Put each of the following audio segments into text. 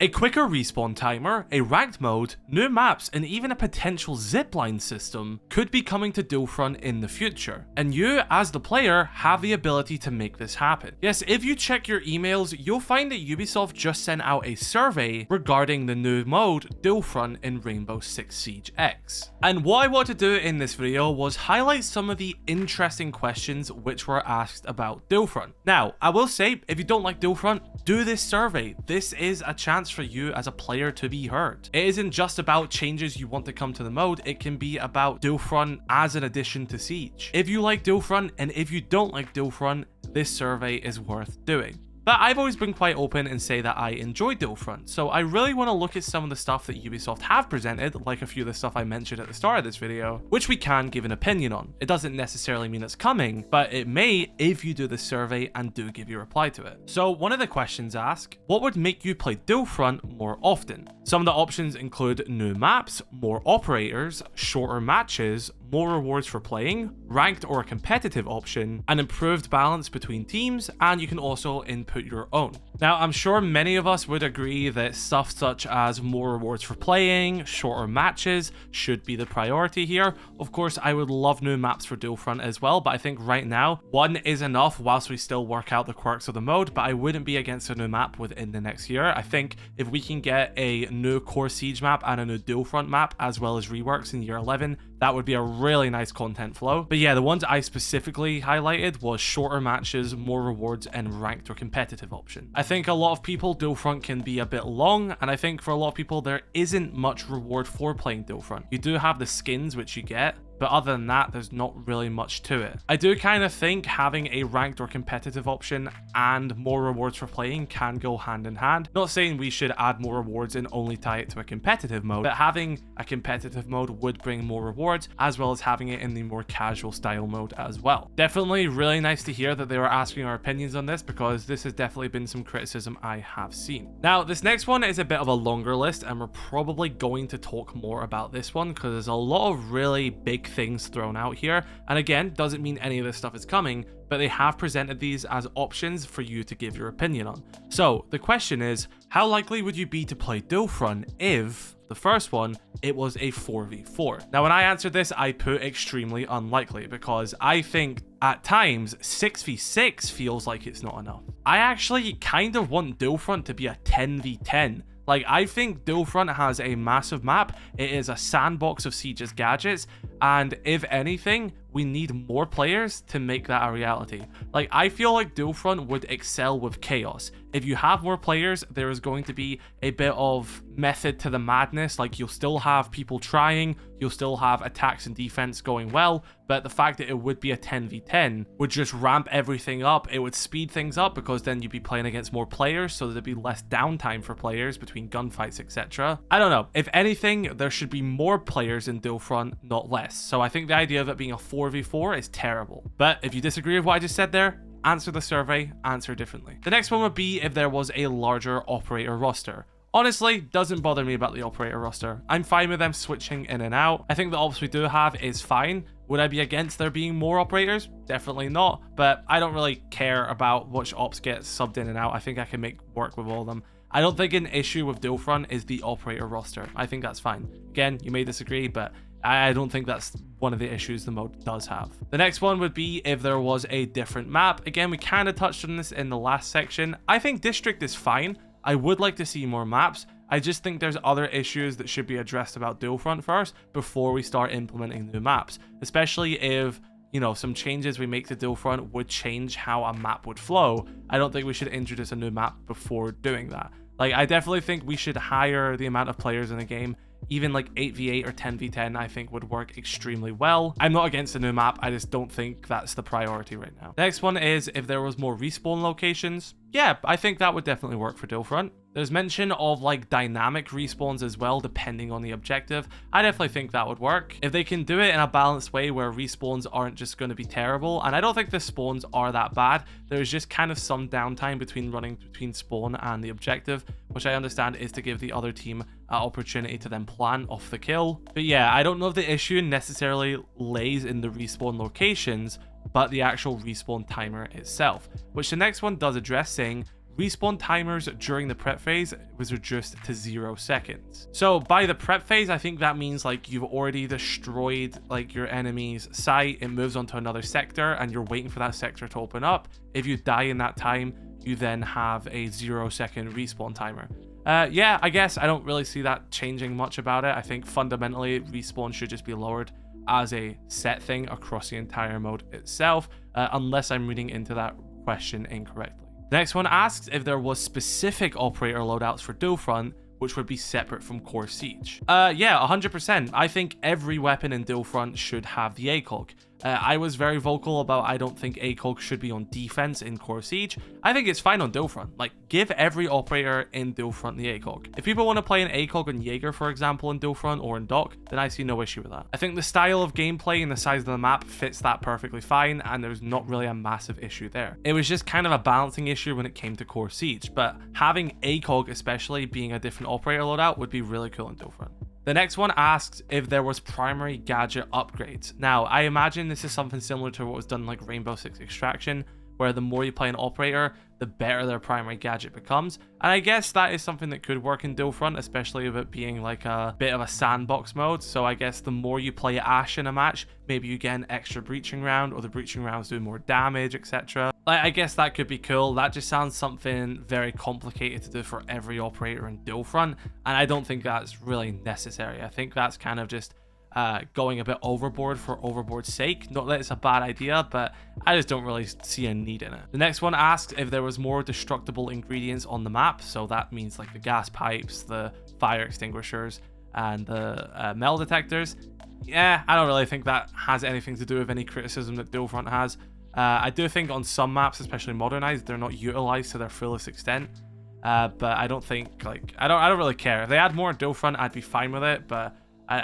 A quicker respawn timer, a ranked mode, new maps, and even a potential zipline system could be coming to Duelfront in the future, and you, as the player, have the ability to make this happen. Yes, if you check your emails, you'll find that Ubisoft just sent out a survey regarding the new mode, Duelfront in Rainbow Six Siege X. And what I want to do in this video was highlight some of the interesting questions which were asked about Duelfront. Now, I will say, if you don't like Duelfront, do this survey. This is a chance for you as a player to be heard. It isn't just about changes you want to come to the mode, it can be about Duelfront as an addition to Siege. If you like Duelfront, and if you don't like Duelfront, this survey is worth doing. But I've always been quite open and say that I enjoy Duelfront, so I really want to look at some of the stuff that Ubisoft have presented, like a few of the stuff I mentioned at the start of this video, which we can give an opinion on. It doesn't necessarily mean it's coming, but it may if you do the survey and do give your reply to it. So one of the questions ask, what would make you play Duelfront more often? Some of the options include new maps, more operators, shorter matches, more rewards for playing, ranked or competitive option, an improved balance between teams, and you can also input your own. Now, I'm sure many of us would agree that stuff such as more rewards for playing, shorter matches should be the priority here. Of course, I would love new maps for Duelfront as well, but I think right now, one is enough whilst we still work out the quirks of the mode, but I wouldn't be against a new map within the next year. I think if we can get a new core Siege map and a new Duelfront map, as well as reworks in year 11, that would be a really nice content flow. But yeah, the ones I specifically highlighted was shorter matches, more rewards, and ranked or competitive option. I think a lot of people, Duelfront can be a bit long, and I think for a lot of people, there isn't much reward for playing Duelfront. You do have the skins, which you get, but other than that, there's not really much to it. I do kind of think having a ranked or competitive option and more rewards for playing can go hand in hand. Not saying we should add more rewards and only tie it to a competitive mode, but having a competitive mode would bring more rewards, as well as having it in the more casual style mode as well. Definitely really nice to hear that they were asking our opinions on this, because this has definitely been some criticism I have seen. Now, this next one is a bit of a longer list, and we're probably going to talk more about this one because there's a lot of really big things thrown out here, and again, doesn't mean any of this stuff is coming, but they have presented these as options for you to give your opinion on. So the question is, how likely would you be to play Duelfront if, the first one, it was a 4v4? Now, when I answered this, I put extremely unlikely, because I think at times 6v6 feels like it's not enough. I actually kind of want Duelfront to be a 10v10. Like, I think Duelfront has a massive map, it is a sandbox of Siege's gadgets, and if anything, we need more players to make that a reality. Like, I feel like Duelfront would excel with chaos. If you have more players, there is going to be a bit of method to the madness. Like, you'll still have people trying, you'll still have attacks and defense going well, but the fact that it would be a 10v10 would just ramp everything up. It would speed things up, because then you'd be playing against more players, so there'd be less downtime for players between gunfights, etc. I don't know. If anything, there should be more players in Duelfront, not less. So I think the idea of it being a 4v4 is terrible. But if you disagree with what I just said there, answer the survey, answer differently. The next one would be if there was a larger operator roster. Honestly, doesn't bother me about the operator roster. I'm fine with them switching in and out. I think the ops we do have is fine. Would I be against there being more operators? Definitely not, but I don't really care about which ops get subbed in and out. I think I can make work with all of them. I don't think an issue with Duelfront is the operator roster. I think that's fine. Again, you may disagree, but I don't think that's one of the issues the mode does have. The next one would be if there was a different map. Again, we kind of touched on this in the last section. I think District is fine. I would like to see more maps. I just think there's other issues that should be addressed about Duelfront first before we start implementing new maps, especially if, you know, some changes we make to Duelfront would change how a map would flow. I don't think we should introduce a new map before doing that. Like, I definitely think we should hire the amount of players in the game. Even like 8v8 or 10v10 I think would work extremely well. I'm not against a new map, I just don't think that's the priority right now. Next one is if there was more respawn locations. Yeah, I think that would definitely work for Duelfront. There's mention of like dynamic respawns as well, depending on the objective. I definitely think that would work. If they can do it in a balanced way where respawns aren't just going to be terrible, and I don't think the spawns are that bad. There's just kind of some downtime between running between spawn and the objective, which I understand is to give the other team an opportunity to then plan off the kill. But yeah, I don't know if the issue necessarily lays in the respawn locations, but the actual respawn timer itself, which the next one does address, saying respawn timers during the prep phase was reduced to 0 seconds. So by the prep phase, I think that means like you've already destroyed like your enemy's site, it moves on to another sector and you're waiting for that sector to open up. If you die in that time, you then have a 0 second respawn timer. Yeah, I guess I don't really see that changing much about it. I think fundamentally respawn should just be lowered as a set thing across the entire mode itself, unless I'm reading into that question incorrectly. The next one asks if there was specific operator loadouts for Dual which would be separate from Core Siege. Yeah, 100%. I think every weapon in Dual should have the ACOG. I was very vocal about I don't think ACOG should be on defense in Core Siege. I think it's fine on Dual Like, give every operator in Dual the ACOG. If people want to play an ACOG on Jaeger, for example, in Dual or in Dock, then I see no issue with that. I think the style of gameplay and the size of the map fits that perfectly fine, and there's not really a massive issue there. It was just kind of a balancing issue when it came to Core Siege, but having ACOG, especially being a different operator loadout, would be really cool in Dual The next one asks if there was primary gadget upgrades. Now, I imagine this is something similar to what was done like Rainbow Six Extraction, where the more you play an operator, the better their primary gadget becomes. And I guess that is something that could work in Dual especially with it being like a bit of a sandbox mode. So I guess the more you play Ashe in a match, maybe you get an extra breaching round, or the breaching rounds do more damage, etc. Like, I guess that could be cool. That just sounds something very complicated to do for every operator in Dual and I don't think that's really necessary. I think that's kind of just going a bit overboard for overboard's sake. Not that it's a bad idea, but I just don't really see a need in it. The next one asks if there was more destructible ingredients on the map. So that means like the gas pipes, the fire extinguishers, and the metal detectors. Yeah, I don't really think that has anything to do with any criticism that Dual has. I do think on some maps, especially modernized, they're not utilized to their fullest extent. But I don't think like I don't really care. If they add more Dual I'd be fine with it, but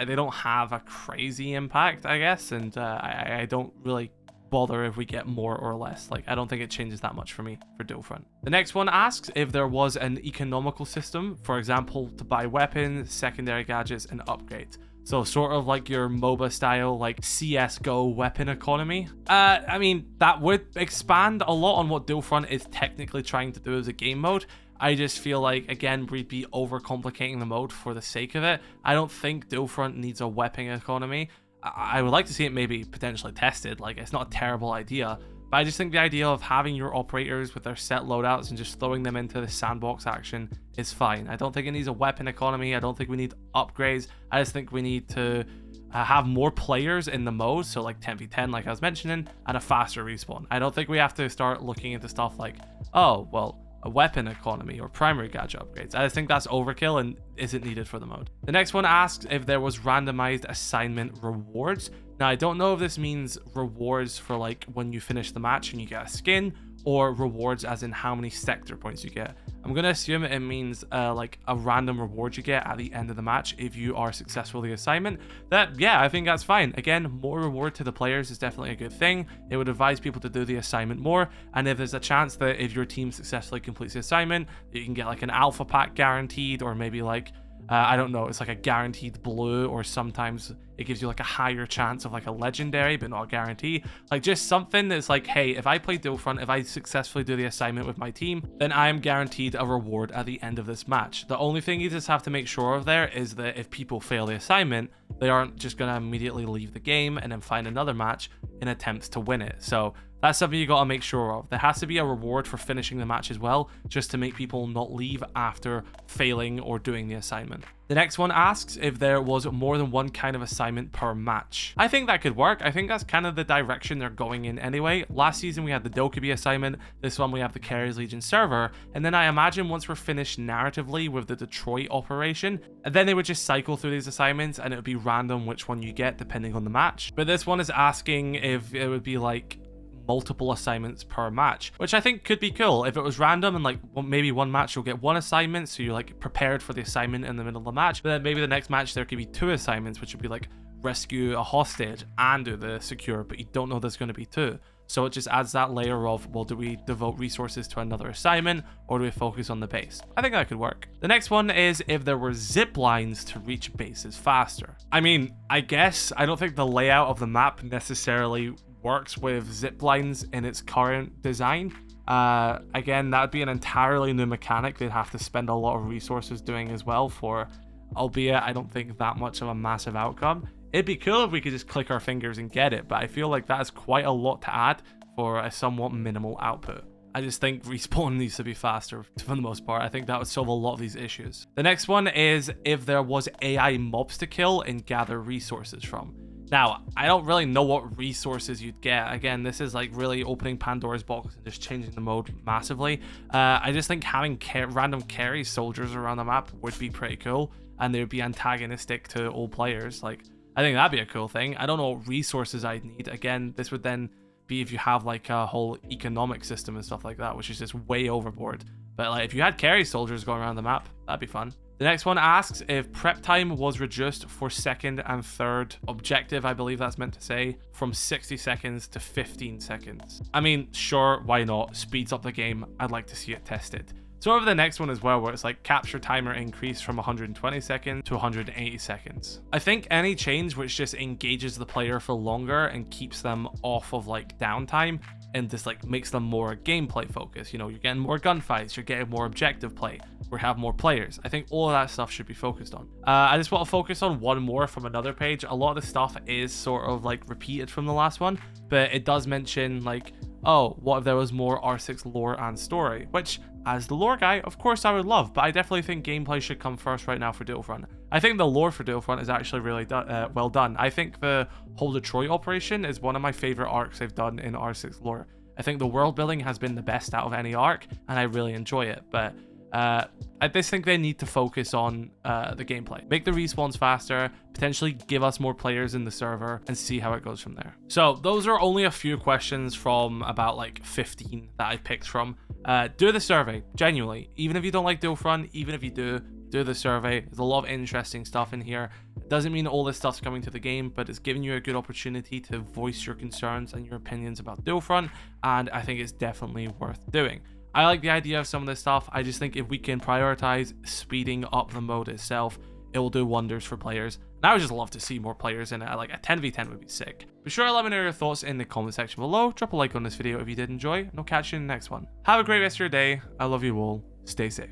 they don't have a crazy impact, I guess, and I don't really bother if we get more or less. Like, I don't think it changes that much for me for Dual The next one asks if there was an economical system, for example, to buy weapons, secondary gadgets, and upgrades. So sort of like your MOBA style, like CSGO weapon economy. I mean, that would expand a lot on what Dual is technically trying to do as a game mode. I just feel like, again, we'd be overcomplicating the mode for the sake of it. I don't think Dual needs a weapon economy. I would like to see it maybe potentially tested. Like, it's not a terrible idea, but I just think the idea of having your operators with their set loadouts and just throwing them into the sandbox action is fine. I don't think it needs a weapon economy. I don't think we need upgrades. I just think we need to have more players in the mode, so like 10v10 like I was mentioning, and a faster respawn. I don't think we have to start looking into stuff like, oh, well, a weapon economy or primary gadget upgrades. I just think that's overkill and isn't needed for the mode. The next one asks if there was randomized assignment rewards. Now, I don't know if this means rewards for like when you finish the match and you get a skin, or rewards as in how many sector points you get. I'm gonna assume it means like a random reward you get at the end of the match if you are successful with the assignment. That, yeah, I think that's fine. Again, more reward to the players is definitely a good thing. It would advise people to do the assignment more, and if there's a chance that if your team successfully completes the assignment, you can get like an alpha pack guaranteed, or maybe like I don't know, it's like a guaranteed blue, or sometimes it gives you like a higher chance of like a legendary, but not a guarantee. Like just something that's like, hey, if I play Dual if I successfully do the assignment with my team, then I am guaranteed a reward at the end of this match. The only thing you just have to make sure of there is that if people fail the assignment, they aren't just going to immediately leave the game and then find another match in attempts to win it. So that's something you got to make sure of. There has to be a reward for finishing the match as well, just to make people not leave after failing or doing the assignment. The next one asks if there was more than one kind of assignment per match. I think that could work. I think that's kind of the direction they're going in anyway. Last season we had the Dokkaebi assignment, this one we have the Carries Legion server, and then I imagine once we're finished narratively with the Detroit operation, then they would just cycle through these assignments and it would be random which one you get depending on the match. But this one is asking if it would be like multiple assignments per match, which I think could be cool. If it was random and like maybe one match you'll get one assignment, so you're like prepared for the assignment in the middle of the match, but then maybe the next match there could be two assignments, which would be like rescue a hostage and do the secure, but you don't know there's going to be two. So it just adds that layer of, well, do we devote resources to another assignment or do we focus on the base? I think that could work. The next one is if there were zip lines to reach bases faster. I mean, I guess I don't think the layout of the map necessarily works with zip lines in its current design. Again, that would be an entirely new mechanic they'd have to spend a lot of resources doing as well for, albeit I don't think that much of a massive outcome. It'd be cool if we could just click our fingers and get it, but I feel like that is quite a lot to add for a somewhat minimal output. I just think respawn needs to be faster for the most part. I think that would solve a lot of these issues. The next one is if there was AI mobs to kill and gather resources from. Now, I don't really know what resources you'd get. Again, this is like really opening Pandora's box and just changing the mode massively. I just think having random carry soldiers around the map would be pretty cool, and they would be antagonistic to all players. Like, I think that'd be a cool thing. I don't know what resources I'd need. Again, this would then be if you have like a whole economic system and stuff like that, which is just way overboard. But like if you had carry soldiers going around the map, that'd be fun. The next one asks if prep time was reduced for second and third objective, I believe that's meant to say, from 60 seconds to 15 seconds. I mean, sure, why not? Speeds up the game. I'd like to see it tested. So over the next one as well, where it's like capture timer increase from 120 seconds to 180 seconds. I think any change which just engages the player for longer and keeps them off of like downtime and just like makes them more gameplay focused. You know, you're getting more gunfights, you're getting more objective play, we have more players. I think all of that stuff should be focused on. I just want to focus on one more from another page. A lot of the stuff is sort of like repeated from the last one, but it does mention like, oh, what if there was more R6 lore and story? Which, as the lore guy, of course I would love, but I definitely think gameplay should come first right now for Battlefront. I think the lore for Battlefront is actually really well done. I think the whole Detroit operation is one of my favorite arcs they've done in R6 lore. I think the world building has been the best out of any arc, and I really enjoy it, but I just think they need to focus on the gameplay. Make the respawns faster, potentially give us more players in the server, and see how it goes from there. So those are only a few questions from about like 15 that I picked from. Do the survey, genuinely. Even if you don't like Battlefront, even if you do the survey. There's a lot of interesting stuff in here. It doesn't mean all this stuff's coming to the game, but it's giving you a good opportunity to voice your concerns and your opinions about Battlefront, and I think it's definitely worth doing. I like the idea of some of this stuff. I just think if we can prioritize speeding up the mode itself, it will do wonders for players. And I would just love to see more players in it. Like a 10v10 would be sick. Be sure to let me know your thoughts in the comment section below. Drop a like on this video if you did enjoy, and I'll catch you in the next one. Have a great rest of your day. I love you all. Stay safe.